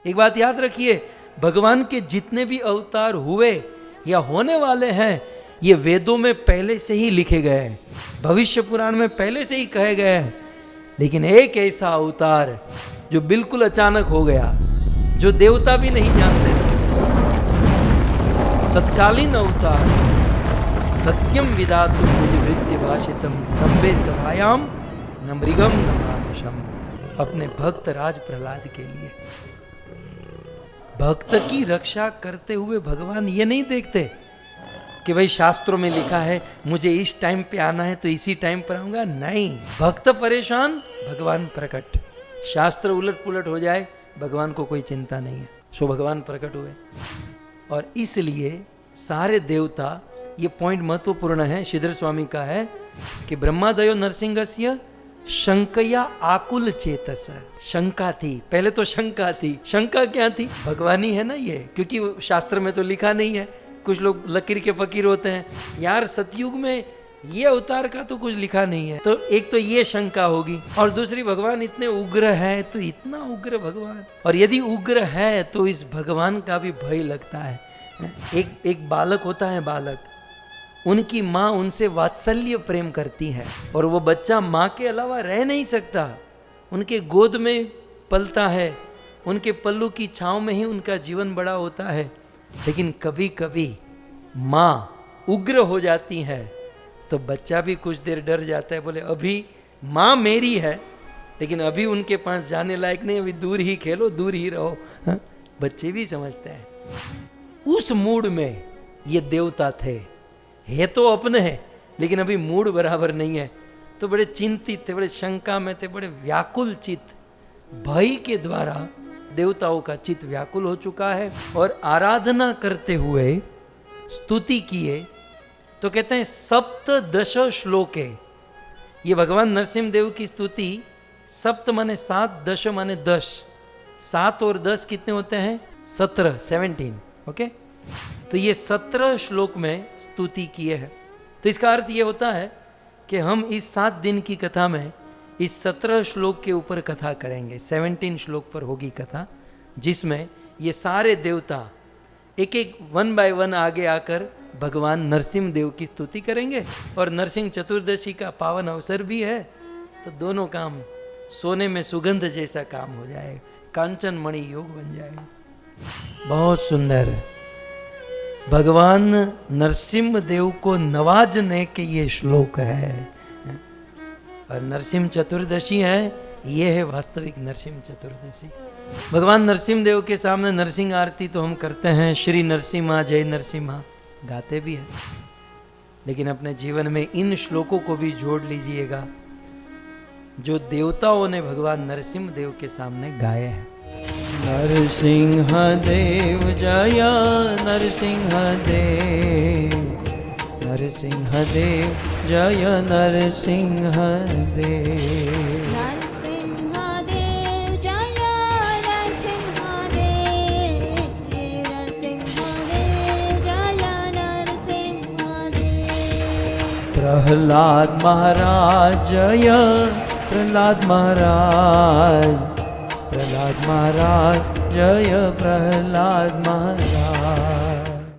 एक बात याद रखिए, भगवान के जितने भी अवतार हुए या होने वाले हैं, ये वेदों में पहले से ही लिखे गए हैं, भविष्य पुराण में पहले से ही कहे गए हैं। लेकिन एक ऐसा अवतार जो बिल्कुल अचानक हो गया, जो देवता भी नहीं जानते थे, तत्कालीन अवतार, सत्यम विधातुम निज वृत्ति भाषितम स्तंभे सभायाम न मृगम न मानुषम, अपने भक्त राज प्रहलाद के लिए। भक्त की रक्षा करते हुए भगवान ये नहीं देखते कि भाई शास्त्रों में लिखा है मुझे इस टाइम पे आना है तो इसी टाइम पर आऊंगा। नहीं, भक्त परेशान, भगवान प्रकट। शास्त्र उलट पुलट हो जाए, भगवान को कोई चिंता नहीं है। सो भगवान प्रकट हुए, और इसलिए सारे देवता, ये पॉइंट महत्वपूर्ण है, श्रीधर स्वामी का है कि ब्रह्मादयो नरसिंहस्य शंकया आकुल चेतस। शंका थी, पहले तो शंका थी। शंका क्या थी? भगवान ही है ना ये, क्योंकि शास्त्र में तो लिखा नहीं है। कुछ लोग लकीर के फकीर होते हैं, यार सतयुग में ये अवतार का तो कुछ लिखा नहीं है। तो एक तो ये शंका होगी, और दूसरी भगवान इतने उग्र है, तो इतना उग्र भगवान, और यदि उग्र है तो इस भगवान का भी भय लगता है। एक बालक होता है, बालक, उनकी माँ उनसे वात्सल्य प्रेम करती है, और वो बच्चा माँ के अलावा रह नहीं सकता। उनके गोद में पलता है, उनके पल्लू की छांव में ही उनका जीवन बड़ा होता है। लेकिन कभी कभी माँ उग्र हो जाती है तो बच्चा भी कुछ देर डर जाता है, बोले अभी माँ मेरी है, लेकिन अभी उनके पास जाने लायक नहीं, अभी दूर ही खेलो, दूर ही रहो। हाँ? बच्चे भी समझते हैं। उस मूड में ये देवता थे, है तो अपने हैं, लेकिन अभी मूड बराबर नहीं है, तो बड़े चिंतित थे, बड़े शंका में थे, बड़े व्याकुल चित्त। भय के द्वारा देवताओं का चित्त व्याकुल हो चुका है, और आराधना करते हुए स्तुति किए तो कहते हैं सप्तदश श्लोके। ये भगवान नरसिंह देव की स्तुति, सप्त माने 7, दश माने 10, 7 और 10 कितने होते हैं? 17, 17। ओके, तो ये 17 श्लोक में स्तुति किए हैं। तो इसका अर्थ ये होता है कि हम इस 7 दिन की कथा में इस 17 श्लोक के ऊपर कथा करेंगे। 17 श्लोक पर होगी कथा, जिसमें ये सारे देवता एक एक 1 बाय 1 आगे आकर भगवान नरसिंह देव की स्तुति करेंगे। और नरसिंह चतुर्दशी का पावन अवसर भी है, तो दोनों काम सोने में सुगंध जैसा काम हो जाएगा, कांचन मणि योग बन जाएगा। बहुत सुंदर भगवान नरसिंह देव को नवाजने के ये श्लोक है, और नरसिंह चतुर्दशी है, ये है वास्तविक नरसिंह चतुर्दशी। भगवान नरसिंह देव के सामने नरसिंह आरती तो हम करते हैं, श्री नरसिम्हा जय नरसिम्हा गाते भी हैं, लेकिन अपने जीवन में इन श्लोकों को भी जोड़ लीजिएगा जो देवताओं ने भगवान नरसिंह देव के सामने गाए हैं। नरसिंह देव जय नरसिंह देव, नरसिंह देव जय नरसिंह देव, प्रहलाद महाराज जय प्रहलाद महाराज, प्रहलाद महाराज जय प्रहलाद महाराज।